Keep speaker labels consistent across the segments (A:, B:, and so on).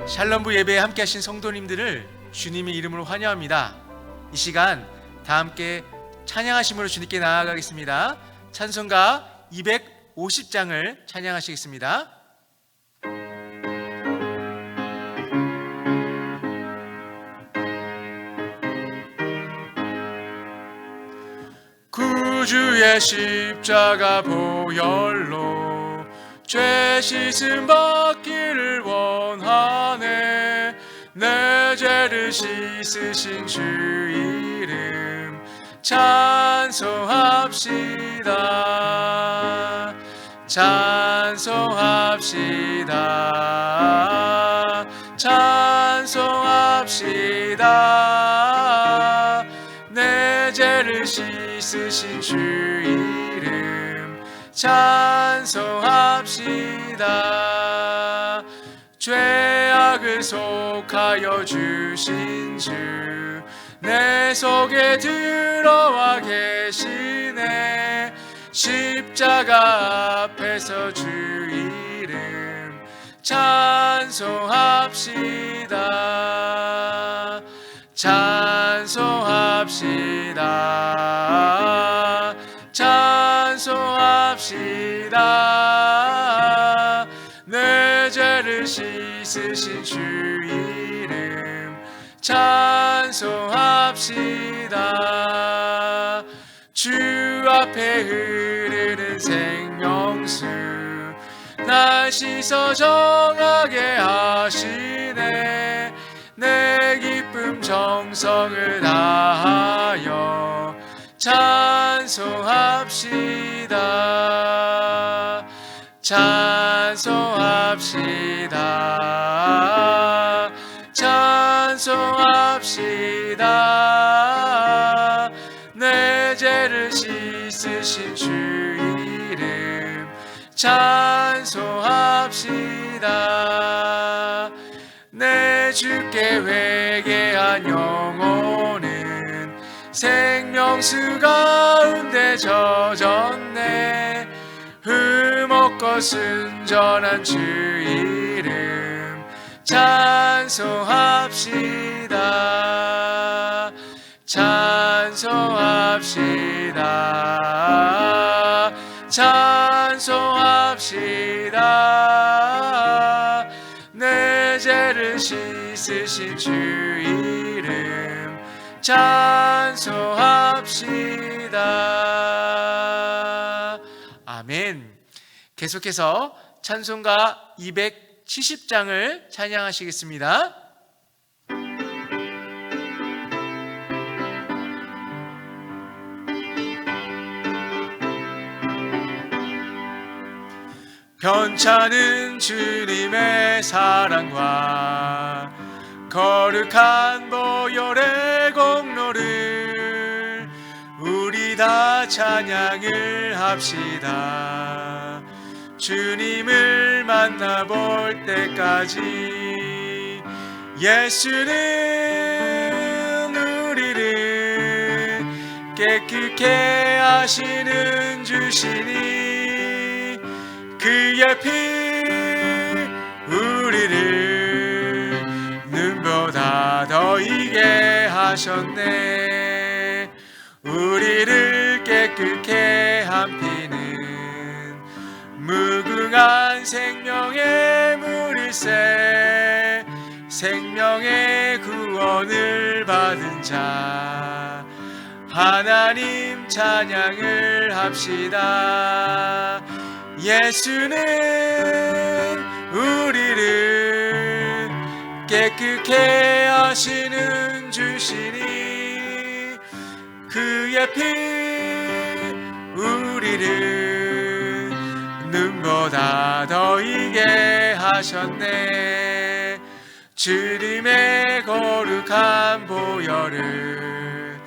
A: 샬롬부 예배에 함께 하신 성도님들을 주님의 이름으로 환영합니다. 이 시간 다 함께 찬양하심으로 주님께 나아가겠습니다. 찬송가 250장을 찬양하시겠습니다. 구주의 십자가 보혈로 죄 씻음 받기를 원하네. 내 죄를 씻으신 주 이름 찬송합시다. 찬송합시다. 찬송합시다. 내 죄를 씻으신 주 이름 찬송합시다. 죄악을 속하여 주신 주 내 속에 들어와 계시네. 십자가 앞에서 주 이름 찬송합시다. 찬송합시다. 찬송합시다. 내 죄를 씻으신 주 이름 찬송합시다. 주 앞에 흐르는 생명수 날 씻어 정하게 하시네. 내 기쁨 정성을 다하여 찬송합시다. 찬송합시다. 찬송합시다. 내 죄를 씻으신 주 이름 찬송합시다. 내 주께 회개한 영혼은 생명수 가운데 젖었네. 흠없고 순전한 주 이름 찬송합시다. 찬송합시다. 찬송합시다. 내 죄를 씻으신 주 이름 찬송합시다. 아멘. 계속해서 찬송가 270장을 찬양하시겠습니다. 편찮은 주님의 사랑과 거룩한 보혈의 공로를 우리 다 찬양을 합시다. 주님을 만나볼 때까지 예수는 우리를 깨끗게 하시는 주시니 그의 피 우리를 눈보다 더 이게 하셨네. 우리를 깨끗게 한 피는 무궁한 생명의 물일세. 생명의 구원을 받은 자 하나님 찬양을 합시다. 예수는 우리를 깨끗게 하시는 주시니 그의 피 우리를 눈보다 더 이게 하셨네. 주님의 거룩한 보혈을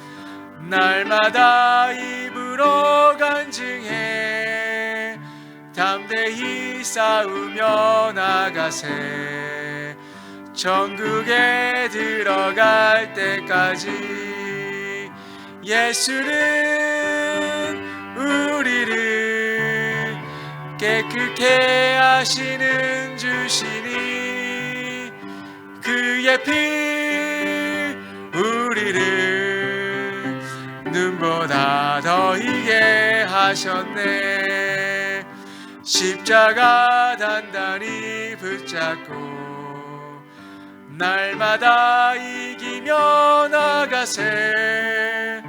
A: 날마다 입으로 간증해 담대히 싸우며 나가세. 천국에 들어갈 때까지 예수는 우리를 깨끗게 하시는 주시니 그의 피 우리를 눈보다 더 희게 하셨네. 십자가 단단히 붙잡고 날마다 이기며 나가세.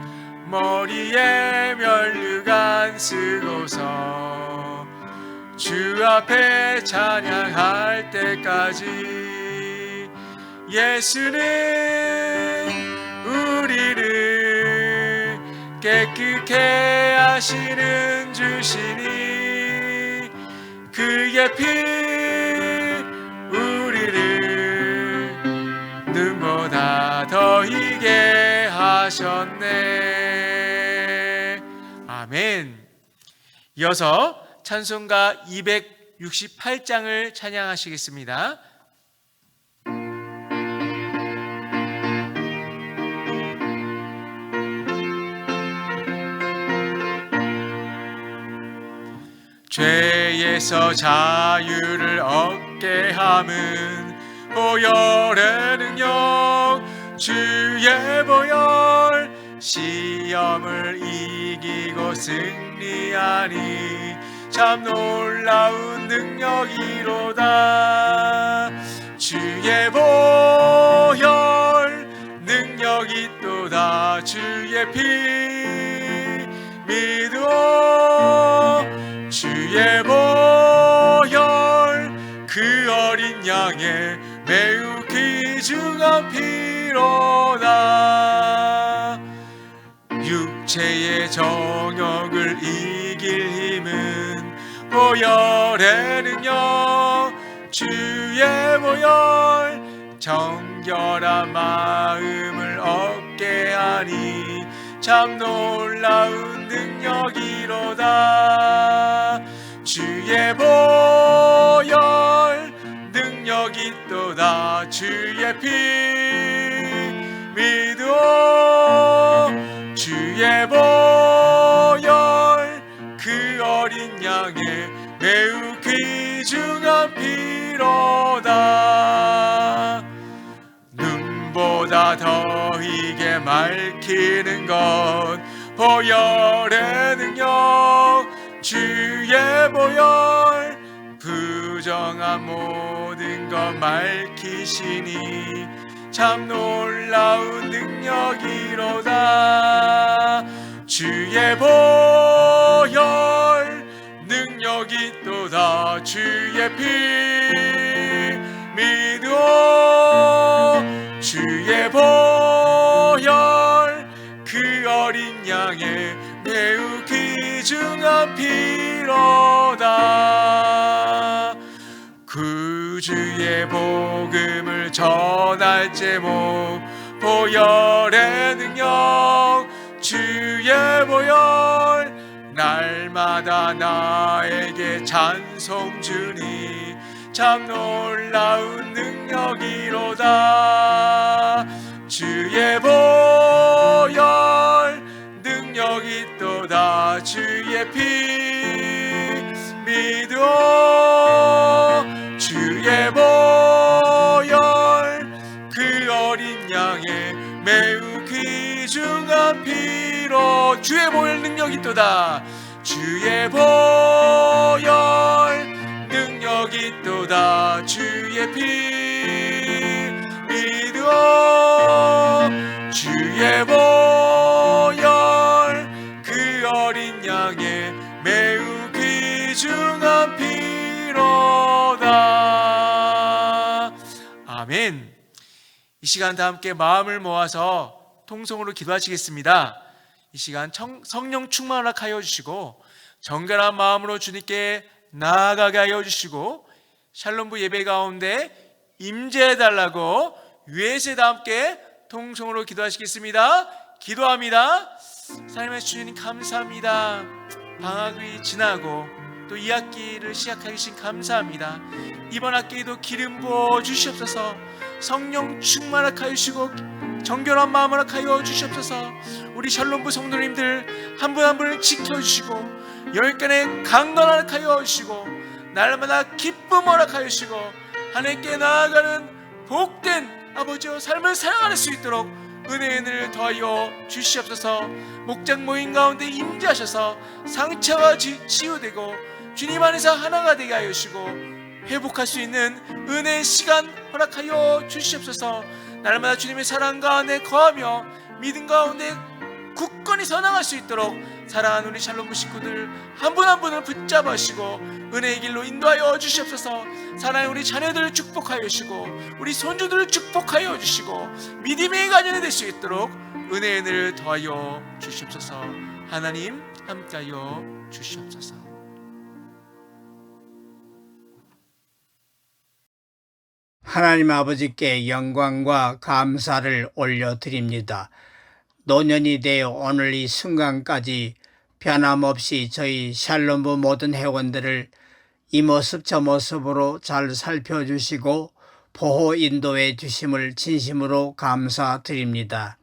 A: 머리에 면류관 쓰고서 주 앞에 찬양할 때까지 예수는 우리를 깨끗게 하시는 주시니 그의 피 우리를 눈보다 더 희게 하셨네. 아멘. 이어서 찬송가 268장을 찬양하시겠습니다. 죄에서 자유를 얻게 함은 보혈의 능력 주의 보혈 시험을 이기고 승리하니 참 놀라운 능력이로다. 주의 보혈 능력이 또다. 주의 피 믿어 주의 보혈 그 어린 양의 매우 귀중한 피로다. 육체의 정욕을 이길 힘은 보혈의 능력 주의 보혈 정결한 마음을 얻게 하니 참 놀라운 능력이로다. 주의 보혈 능력이 또다. 주의 피 믿어 주의 보혈 그 어린 양의 매우 귀중한 피로다. 눈보다 더 희게 맑히는 것 보혈의 능력 주의 보혈 부정한 모든 것 맑히시니 참 놀라운 능력이로다. 주의 보혈 능력이 또다. 주의 피 믿어 주의 보혈 그 어린 양의 매우 귀중한 피로다. 구주의 복음을 전할 제목 보혈의 능력 주의 보혈 날마다 나에게 찬송 주니 참 놀라운 능력이로다. 주의 보혈 능력이 또다. 주의 피 믿어 주의 보혈 그 어린 양의 매우 귀중한 피로 주의 보혈 능력이 또다. 주의 보혈 능력이 또다. 주의 피 믿어 주의 보혈 그 어린 양의 매우 귀중한 피로다. 아멘. 이 시간 다 함께 마음을 모아서 통성으로 기도하시겠습니다. 이 시간 성령 충만을 하여 주시고 정결한 마음으로 주님께 나아가게 하여 주시고 샬롬부 예배 가운데 임재해 달라고 위에서 다 함께 통성으로 기도하시겠습니다. 기도합니다. 삶의 주님 감사합니다. 방학이 지나고 또 2학기를 시작하기 신 감사합니다. 이번 학기에도 기름 부어 주시옵소서. 성령 충만하게 하여 주시고 정결한 마음을 하여 주시옵소서. 우리 샬롬부 성도님들 한 분 한 분을 지켜주시고 열간의 강건 허락하여 주시고 날마다 기쁨 허락하여 주시고 하나님께 나아가는 복된 아버지와 삶을 살아갈 수 있도록 은혜를 더하여 주시옵소서. 목장 모임 가운데 임재하셔서 상처가 치유되고 주님 안에서 하나가 되게 하여 주시고 회복할 수 있는 은혜의 시간 허락하여 주시옵소서. 날마다 주님의 사랑 가운데 거하며 믿음 가운데 굳건히 선항할 수 있도록 사랑하는 우리 샬롬 식구들 한 분 한 분을 붙잡아 주시고 은혜의 길로 인도하여 주시옵소서. 사랑하는 우리 자녀들을 축복하여 주시고 우리 손주들을 축복하여 주시고 믿음의 가정이 될 수 있도록 은혜를 더하여 주시옵소서. 하나님 함께하여 주시옵소서.
B: 하나님 아버지께 영광과 감사를 올려드립니다. 노년이 되어 오늘 이 순간까지 변함없이 저희 샬롬부 모든 회원들을 이 모습 저 모습으로 잘 살펴주시고 보호 인도해 주심을 진심으로 감사드립니다.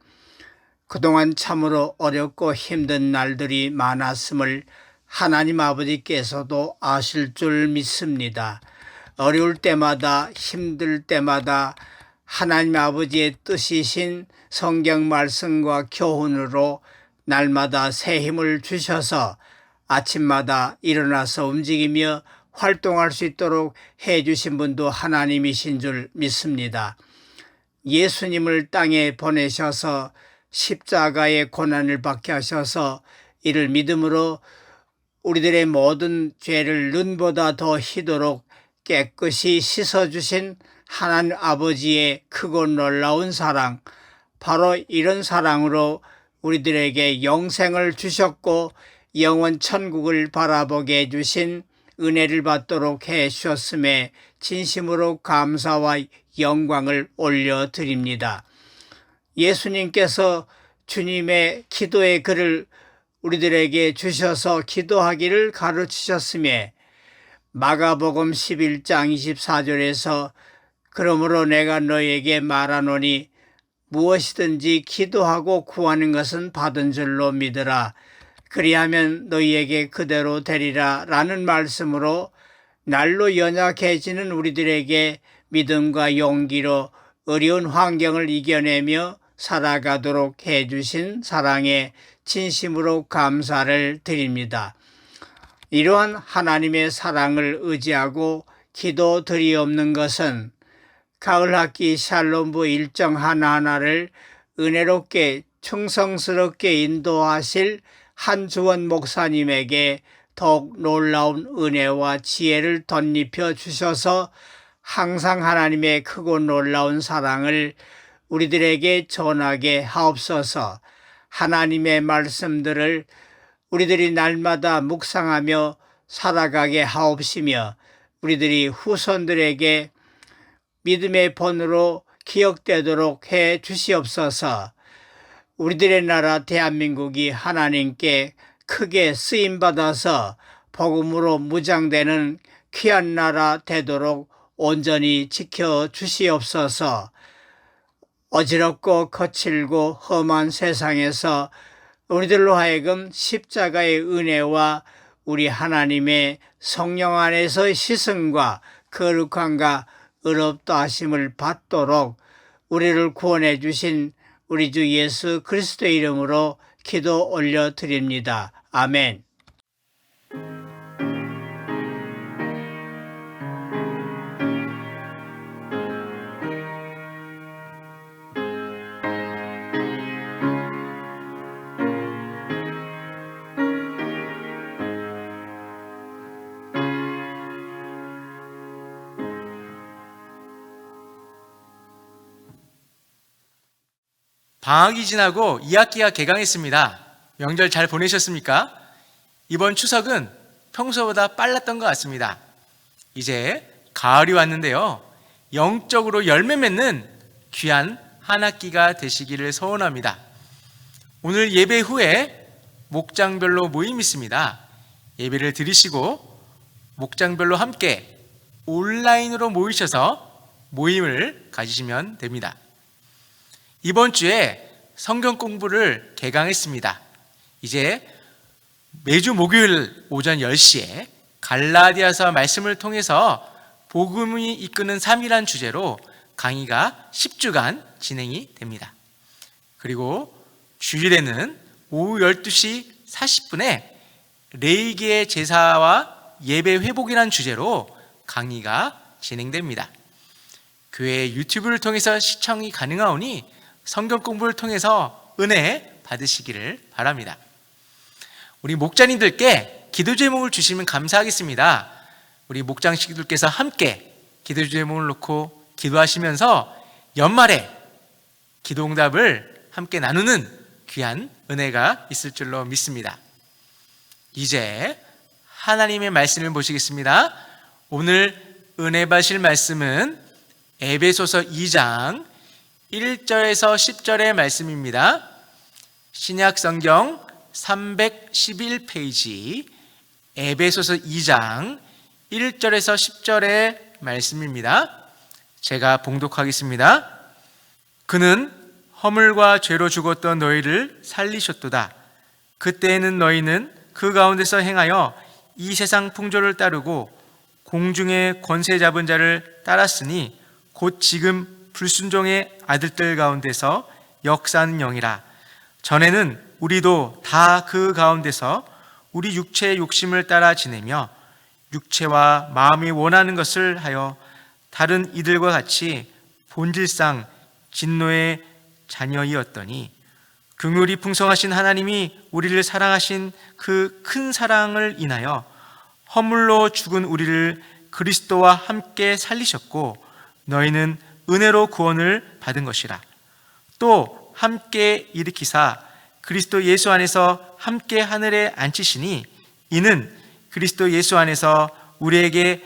B: 그동안 참으로 어렵고 힘든 날들이 많았음을 하나님 아버지께서도 아실 줄 믿습니다. 어려울 때마다 힘들 때마다 하나님 아버지의 뜻이신 성경 말씀과 교훈으로 날마다 새 힘을 주셔서 아침마다 일어나서 움직이며 활동할 수 있도록 해주신 분도 하나님이신 줄 믿습니다. 예수님을 땅에 보내셔서 십자가의 고난을 받게 하셔서 이를 믿음으로 우리들의 모든 죄를 눈보다 더 희도록 깨끗이 씻어주신 하나님 아버지의 크고 놀라운 사랑, 바로 이런 사랑으로 우리들에게 영생을 주셨고 영원 천국을 바라보게 해주신 은혜를 받도록 해 주셨음에 진심으로 감사와 영광을 올려드립니다. 예수님께서 주님의 기도의 글을 우리들에게 주셔서 기도하기를 가르치셨음에 마가복음 11장 24절에서 그러므로 내가 너희에게 말하노니 무엇이든지 기도하고 구하는 것은 받은 줄로 믿으라. 그리하면 너희에게 그대로 되리라 라는 말씀으로 날로 연약해지는 우리들에게 믿음과 용기로 어려운 환경을 이겨내며 살아가도록 해주신 사랑에 진심으로 감사를 드립니다. 이러한 하나님의 사랑을 의지하고 기도 드리옵는 것은 가을학기 샬롬부 일정 하나하나를 은혜롭게 충성스럽게 인도하실 한주원 목사님에게 더욱 놀라운 은혜와 지혜를 덧입혀 주셔서 항상 하나님의 크고 놀라운 사랑을 우리들에게 전하게 하옵소서. 하나님의 말씀들을 우리들이 날마다 묵상하며 살아가게 하옵시며 우리들이 후손들에게 믿음의 본으로 기억되도록 해 주시옵소서. 우리들의 나라 대한민국이 하나님께 크게 쓰임받아서 복음으로 무장되는 귀한 나라 되도록 온전히 지켜 주시옵소서. 어지럽고 거칠고 험한 세상에서 우리들로 하여금 십자가의 은혜와 우리 하나님의 성령 안에서의 시승과 거룩함과 의롭다 하심을 받도록 우리를 구원해 주신 우리 주 예수 그리스도의 이름으로 기도 올려드립니다. 아멘.
A: 방학이 지나고 2학기가 개강했습니다. 명절 잘 보내셨습니까? 이번 추석은 평소보다 빨랐던 것 같습니다. 이제 가을이 왔는데요. 영적으로 열매 맺는 귀한 한 학기가 되시기를 소원합니다. 오늘 예배 후에 목장별로 모임이 있습니다. 예배를 드리시고 목장별로 함께 온라인으로 모이셔서 모임을 가지시면 됩니다. 이번 주에 성경 공부를 개강했습니다. 이제 매주 목요일 오전 10시에 갈라디아서 말씀을 통해서 복음이 이끄는 삶이란 주제로 강의가 10주간 진행이 됩니다. 그리고 주일에는 오후 12시 40분에 레이기의 제사와 예배 회복이라는 주제로 강의가 진행됩니다. 교회 유튜브를 통해서 시청이 가능하오니 성경 공부를 통해서 은혜 받으시기를 바랍니다. 우리 목자님들께 기도 제목을 주시면 감사하겠습니다. 우리 목장식들께서 함께 기도 제목을 놓고 기도하시면서 연말에 기도응답을 함께 나누는 귀한 은혜가 있을 줄로 믿습니다. 이제 하나님의 말씀을 보시겠습니다. 오늘 은혜 받으실 말씀은 에베소서 2장 1절에서 10절의 말씀입니다. 신약성경 311페이지 에베소서 2장 1절에서 10절의 말씀입니다. 제가 봉독하겠습니다. 그는 허물과 죄로 죽었던 너희를 살리셨도다. 그때에는 너희는 그 가운데서 행하여 이 세상 풍조를 따르고 공중의 권세 잡은 자를 따랐으니 곧 지금 불순종의 아들들 가운데서 역사하는 영이라. 전에는 우리도 다 그 가운데서 우리 육체의 욕심을 따라 지내며 육체와 마음이 원하는 것을 하여 다른 이들과 같이 본질상 진노의 자녀이었더니 긍휼이 풍성하신 하나님이 우리를 사랑하신 그 큰 사랑을 인하여 허물로 죽은 우리를 그리스도와 함께 살리셨고 너희는 은혜로 구원을 받은 것이라. 또 함께 일으키사 그리스도 예수 안에서 함께 하늘에 앉히시니 이는 그리스도 예수 안에서 우리에게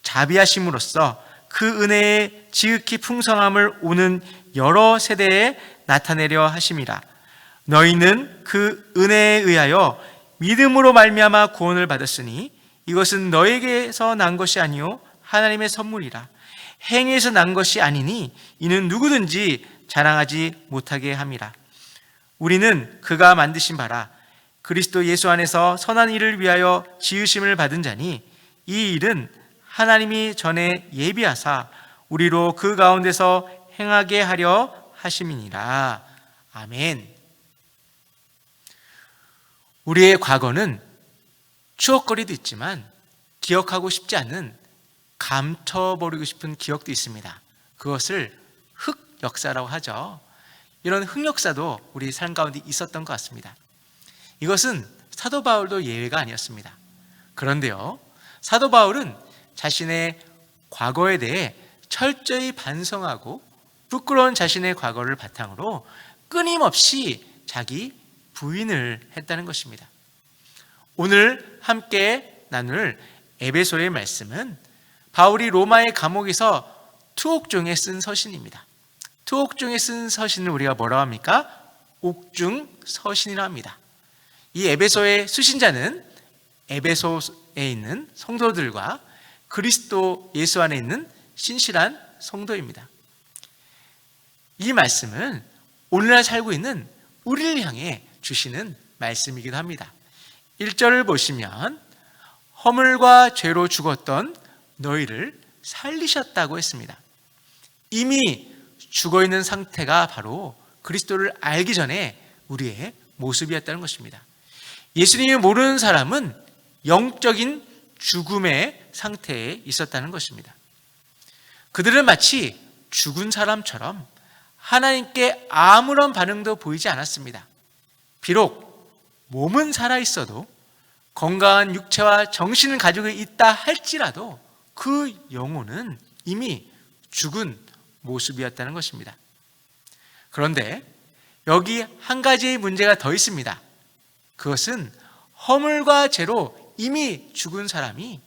A: 자비하심으로써 그 은혜의 지극히 풍성함을 오는 여러 세대에 나타내려 하심이라. 너희는 그 은혜에 의하여 믿음으로 말미암아 구원을 받았으니 이것은 너에게서 난 것이 아니요 하나님의 선물이라. 행위에서 난 것이 아니니 이는 누구든지 자랑하지 못하게 함이라. 우리는 그가 만드신 바라 그리스도 예수 안에서 선한 일을 위하여 지으심을 받은 자니 이 일은 하나님이 전에 예비하사 우리로 그 가운데서 행하게 하려 하심이니라. 아멘. 우리의 과거는 추억거리도 있지만 기억하고 싶지 않은 감춰버리고 싶은 기억도 있습니다. 그것을 흑역사라고 하죠. 이런 흑역사도 우리 삶 가운데 있었던 것 같습니다. 이것은 사도 바울도 예외가 아니었습니다. 그런데요, 사도 바울은 자신의 과거에 대해 철저히 반성하고 부끄러운 자신의 과거를 바탕으로 끊임없이 자기 부인을 했다는 것입니다. 오늘 함께 나눌 에베소의 말씀은 바울이 로마의 감옥에서 투옥 중에 쓴 서신입니다. 투옥 중에 쓴 서신을 우리가 뭐라고 합니까? 옥중 서신이라 합니다. 이 에베소의 수신자는 에베소에 있는 성도들과 그리스도 예수 안에 있는 신실한 성도입니다. 이 말씀은 오늘날 살고 있는 우리를 향해 주시는 말씀이기도 합니다. 1절을 보시면 허물과 죄로 죽었던 너희를 살리셨다고 했습니다. 이미 죽어있는 상태가 바로 그리스도를 알기 전에 우리의 모습이었다는 것입니다. 예수님을 모르는 사람은 영적인 죽음의 상태에 있었다는 것입니다. 그들은 마치 죽은 사람처럼 하나님께 아무런 반응도 보이지 않았습니다. 비록 몸은 살아있어도 건강한 육체와 정신을 가지고 있다 할지라도 그 영혼은 이미 죽은 모습이었다는 것입니다. 그런데 여기 한 가지의 문제가 더 있습니다. 그것은 허물과 죄로 이미 죽은 사람이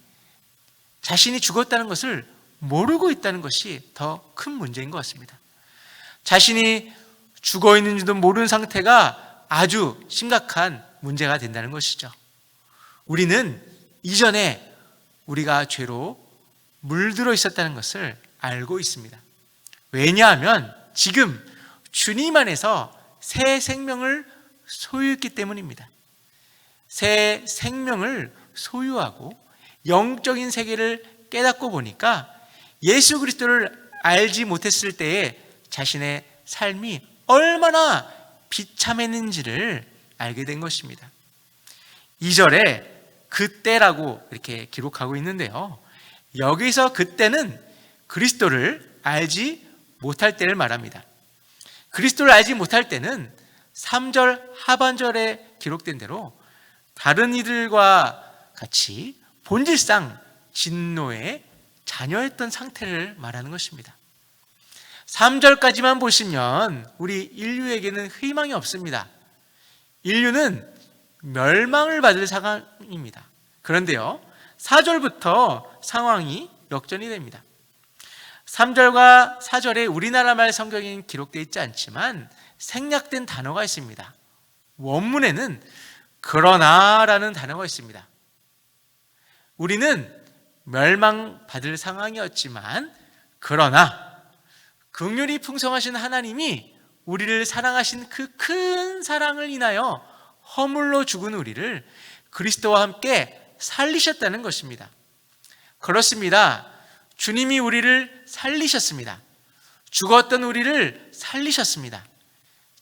A: 자신이 죽었다는 것을 모르고 있다는 것이 더 큰 문제인 것 같습니다. 자신이 죽어 있는지도 모르는 상태가 아주 심각한 문제가 된다는 것이죠. 우리는 이전에 우리가 죄로 물들어 있었다는 것을 알고 있습니다. 왜냐하면 지금 주님 안에서 새 생명을 소유했기 때문입니다. 새 생명을 소유하고 영적인 세계를 깨닫고 보니까 예수 그리스도를 알지 못했을 때에 자신의 삶이 얼마나 비참했는지를 알게 된 것입니다. 2절에 그때라고 이렇게 기록하고 있는데요, 여기서 그때는 그리스도를 알지 못할 때를 말합니다. 그리스도를 알지 못할 때는 3절 하반절에 기록된 대로 다른 이들과 같이 본질상 진노의 자녀였던 상태를 말하는 것입니다. 3절까지만 보시면 우리 인류에게는 희망이 없습니다. 인류는 멸망을 받을 상황입니다. 그런데요, 4절부터 상황이 역전이 됩니다. 3절과 4절에 우리나라 말 성경에는 기록되어 있지 않지만 생략된 단어가 있습니다. 원문에는 그러나라는 단어가 있습니다. 우리는 멸망받을 상황이었지만 그러나 긍휼이 풍성하신 하나님이 우리를 사랑하신 그 큰 사랑을 인하여 허물로 죽은 우리를 그리스도와 함께 살리셨다는 것입니다. 그렇습니다. 주님이 우리를 살리셨습니다. 죽었던 우리를 살리셨습니다.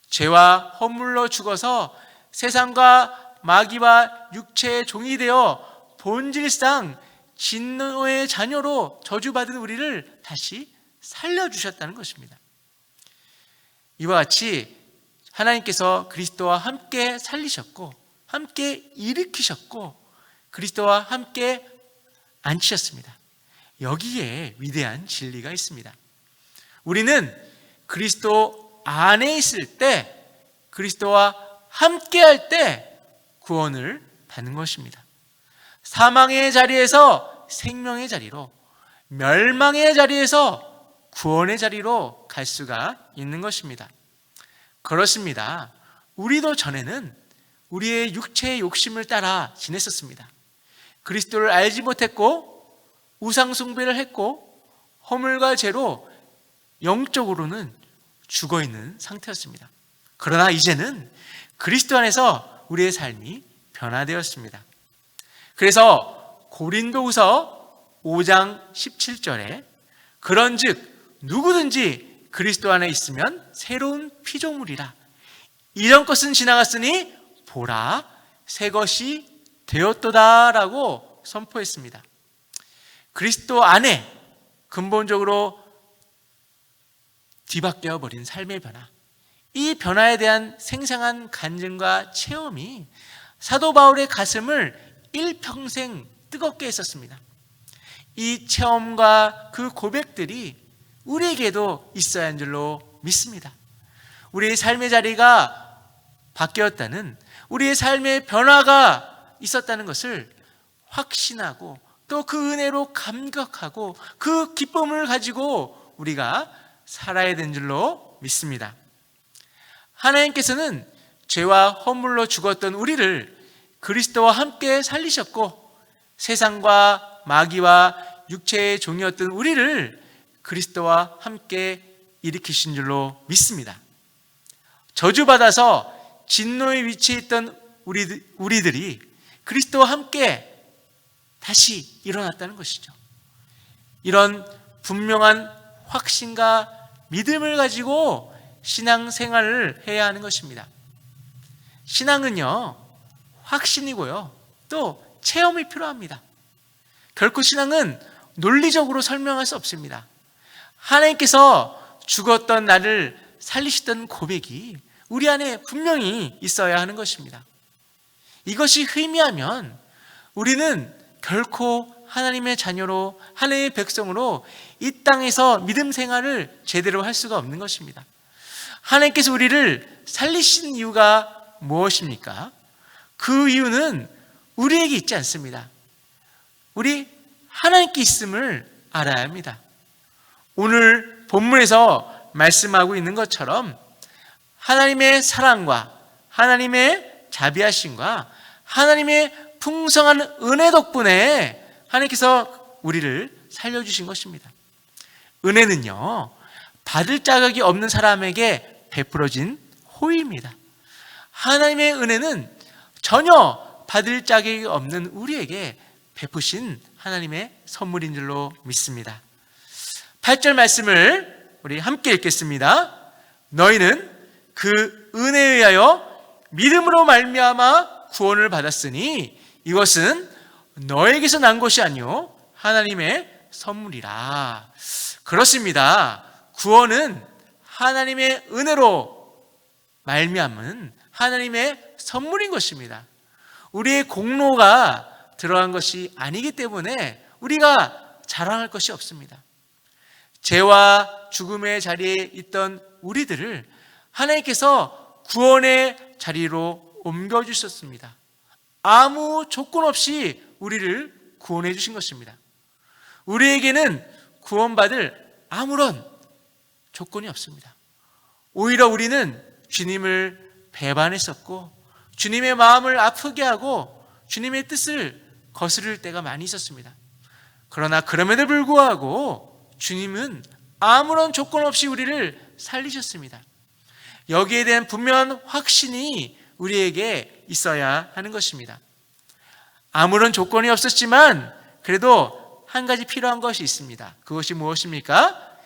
A: 죄와 허물로 죽어서 세상과 마귀와 육체의 종이 되어 본질상 진노의 자녀로 저주받은 우리를 다시 살려주셨다는 것입니다. 이와 같이 하나님께서 그리스도와 함께 살리셨고 함께 일으키셨고 그리스도와 함께 앉히셨습니다. 여기에 위대한 진리가 있습니다. 우리는 그리스도 안에 있을 때, 그리스도와 함께 할 때 구원을 받는 것입니다. 사망의 자리에서 생명의 자리로, 멸망의 자리에서 구원의 자리로 갈 수가 있는 것입니다. 그렇습니다. 우리도 전에는 우리의 육체의 욕심을 따라 지냈었습니다. 그리스도를 알지 못했고 우상 숭배를 했고 허물과 죄로 영적으로는 죽어있는 상태였습니다. 그러나 이제는 그리스도 안에서 우리의 삶이 변화되었습니다. 그래서 고린도후서 5장 17절에 그런즉 누구든지 그리스도 안에 있으면 새로운 피조물이라. 이전 것은 지나갔으니 보라 새 것이 되었도다라고 선포했습니다. 그리스도 안에 근본적으로 뒤바뀌어 버린 삶의 변화, 이 변화에 대한 생생한 간증과 체험이 사도 바울의 가슴을 일평생 뜨겁게 했었습니다. 이 체험과 그 고백들이 우리에게도 있어야 하는 줄로 믿습니다. 우리의 삶의 자리가 바뀌었다는, 우리의 삶의 변화가 있었다는 것을 확신하고 또 그 은혜로 감격하고 그 기쁨을 가지고 우리가 살아야 되는 줄로 믿습니다. 하나님께서는 죄와 허물로 죽었던 우리를 그리스도와 함께 살리셨고 세상과 마귀와 육체의 종이었던 우리를 그리스도와 함께 일으키신 줄로 믿습니다. 저주받아서 진노의 위치에 있던 우리들이 그리스도와 함께 다시 일어났다는 것이죠. 이런 분명한 확신과 믿음을 가지고 신앙생활을 해야 하는 것입니다. 신앙은요, 확신이고요, 또 체험이 필요합니다. 결코 신앙은 논리적으로 설명할 수 없습니다. 하나님께서 죽었던 나를 살리시던 고백이 우리 안에 분명히 있어야 하는 것입니다. 이것이 희미하면 우리는 결코 하나님의 자녀로, 하나님의 백성으로 이 땅에서 믿음 생활을 제대로 할 수가 없는 것입니다. 하나님께서 우리를 살리신 이유가 무엇입니까? 그 이유는 우리에게 있지 않습니다. 우리 하나님께 있음을 알아야 합니다. 오늘 본문에서 말씀하고 있는 것처럼 하나님의 사랑과 하나님의 자비하심과 하나님의 풍성한 은혜 덕분에 하나님께서 우리를 살려주신 것입니다. 은혜는요, 받을 자격이 없는 사람에게 베풀어진 호의입니다. 하나님의 은혜는 전혀 받을 자격이 없는 우리에게 베푸신 하나님의 선물인 줄로 믿습니다. 8절 말씀을 우리 함께 읽겠습니다. 너희는 그 은혜에 의하여 믿음으로 말미암아 구원을 받았으니 이것은 너에게서 난 것이 아니요 하나님의 선물이라. 그렇습니다. 구원은 하나님의 은혜로 말미암은 하나님의 선물인 것입니다. 우리의 공로가 들어간 것이 아니기 때문에 우리가 자랑할 것이 없습니다. 죄와 죽음의 자리에 있던 우리들을 하나님께서 구원의 자리로 옮겨주셨습니다. 아무 조건 없이 우리를 구원해 주신 것입니다. 우리에게는 구원받을 아무런 조건이 없습니다. 오히려 우리는 주님을 배반했었고 주님의 마음을 아프게 하고 주님의 뜻을 거스를 때가 많이 있었습니다. 그러나 그럼에도 불구하고 주님은 아무런 조건 없이 우리를 살리셨습니다. 여기에 대한 분명한 확신이 우리에게 있어야 하는 것입니다. 아무런 조건이 없었지만 그래도 한 가지 필요한 것이 있습니다. 그것이 무엇입니까?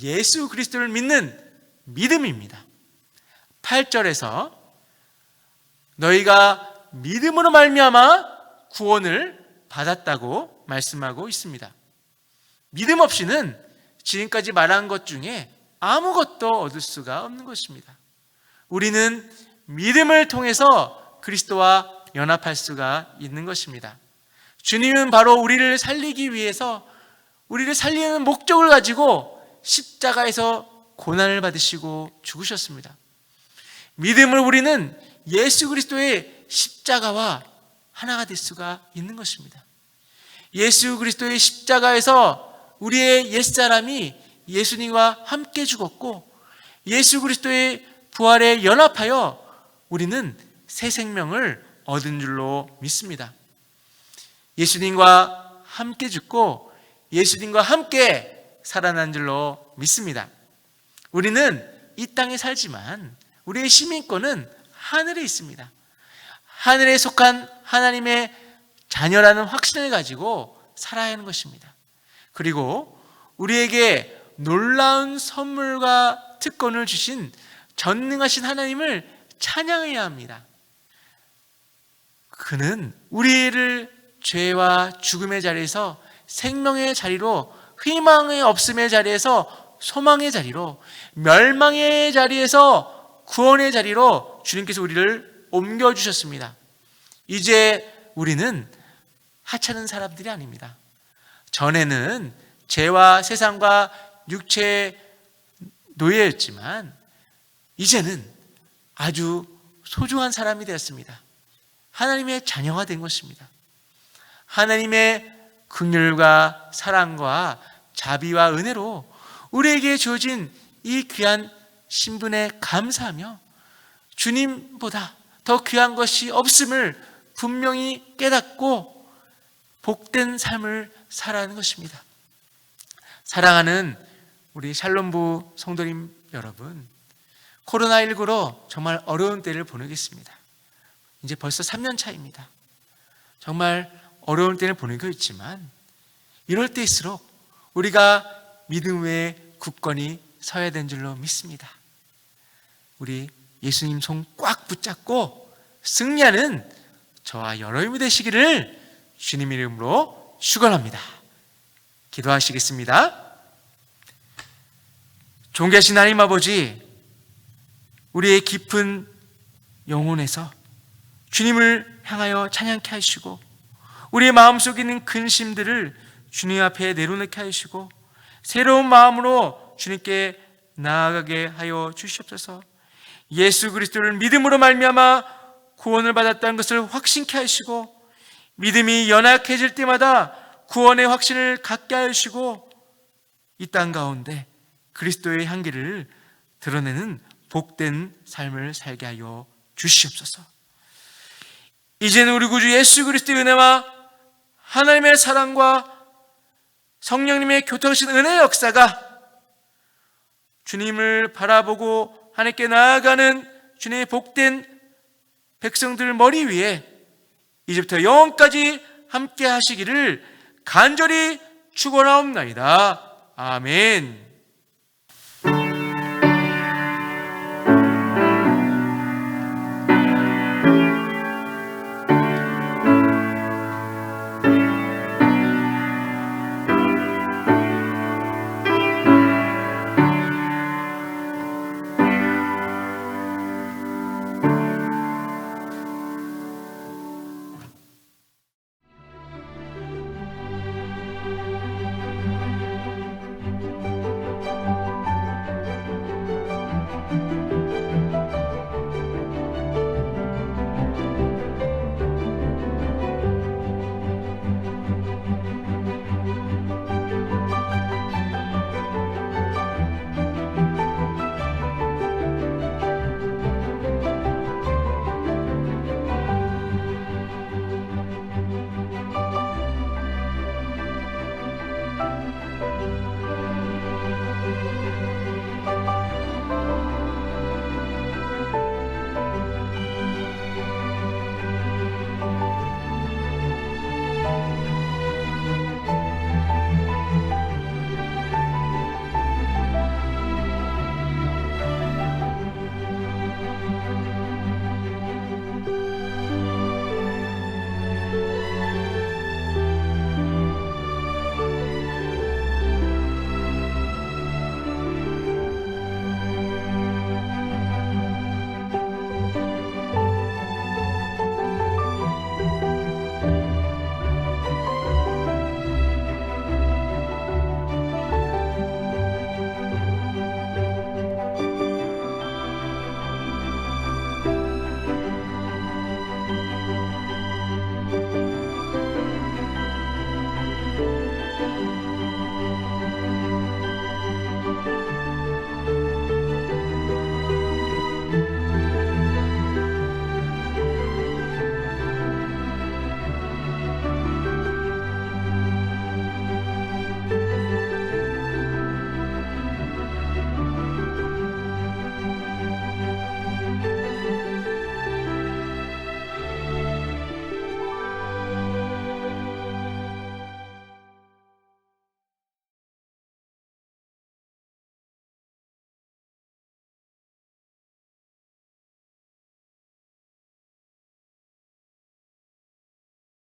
A: 예수 그리스도를 믿는 믿음입니다. 8절에서 너희가 믿음으로 말미암아 구원을 받았다고 말씀하고 있습니다. 믿음 없이는 지금까지 말한 것 중에 아무것도 얻을 수가 없는 것입니다. 우리는 믿음을 통해서 그리스도와 연합할 수가 있는 것입니다. 주님은 바로 우리를 살리기 위해서 우리를 살리는 목적을 가지고 십자가에서 고난을 받으시고 죽으셨습니다. 믿음을 우리는 예수 그리스도의 십자가와 하나가 될 수가 있는 것입니다. 예수 그리스도의 십자가에서 우리의 옛사람이 예수님과 함께 죽었고 예수 그리스도의 부활에 연합하여 우리는 새 생명을 얻은 줄로 믿습니다. 예수님과 함께 죽고 예수님과 함께 살아난 줄로 믿습니다. 우리는 이 땅에 살지만 우리의 시민권은 하늘에 있습니다. 하늘에 속한 하나님의 자녀라는 확신을 가지고 살아야 하는 것입니다. 그리고 우리에게 놀라운 선물과 특권을 주신 전능하신 하나님을 찬양해야 합니다. 그는 우리를 죄와 죽음의 자리에서 생명의 자리로, 희망의 없음의 자리에서 소망의 자리로, 멸망의 자리에서 구원의 자리로 주님께서 우리를 옮겨주셨습니다. 이제 우리는 하찮은 사람들이 아닙니다. 전에는 죄와 세상과 육체의 노예였지만 이제는 아주 소중한 사람이 되었습니다. 하나님의 자녀가 된 것입니다. 하나님의 긍휼과 사랑과 자비와 은혜로 우리에게 주어진 이 귀한 신분에 감사하며 주님보다 더 귀한 것이 없음을 분명히 깨닫고 복된 삶을 살아가는 것입니다. 사랑하는 우리 샬롬부 성도님 여러분, 코로나19로 정말 어려운 때를 보내고 있습니다. 이제 벌써 3년 차입니다. 정말 어려운 때를 보내고 있지만 이럴 때일수록 우리가 믿음 위에 굳건히 서야 되는 줄로 믿습니다. 우리 예수님 손 꽉 붙잡고 승리하는 저와 여러분이 되시기를 주님 이름으로 축원합니다. 기도하시겠습니다. 존귀하신 하나님 아버지, 우리의 깊은 영혼에서 주님을 향하여 찬양케 하시고 우리의 마음속에 있는 근심들을 주님 앞에 내려놓게 하시고 새로운 마음으로 주님께 나아가게 하여 주시옵소서. 예수 그리스도를 믿음으로 말미암아 구원을 받았다는 것을 확신케 하시고 믿음이 연약해질 때마다 구원의 확신을 갖게 하시고 이 땅 가운데 그리스도의 향기를 드러내는 복된 삶을 살게 하여 주시옵소서. 이제는 우리 구주 예수 그리스도의 은혜와 하나님의 사랑과 성령님의 교통하신 은혜의 역사가 주님을 바라보고 하나님께 나아가는 주님의 복된 백성들 머리 위에 이제부터 영원까지 함께 하시기를 간절히 축원하옵나이다. 아멘.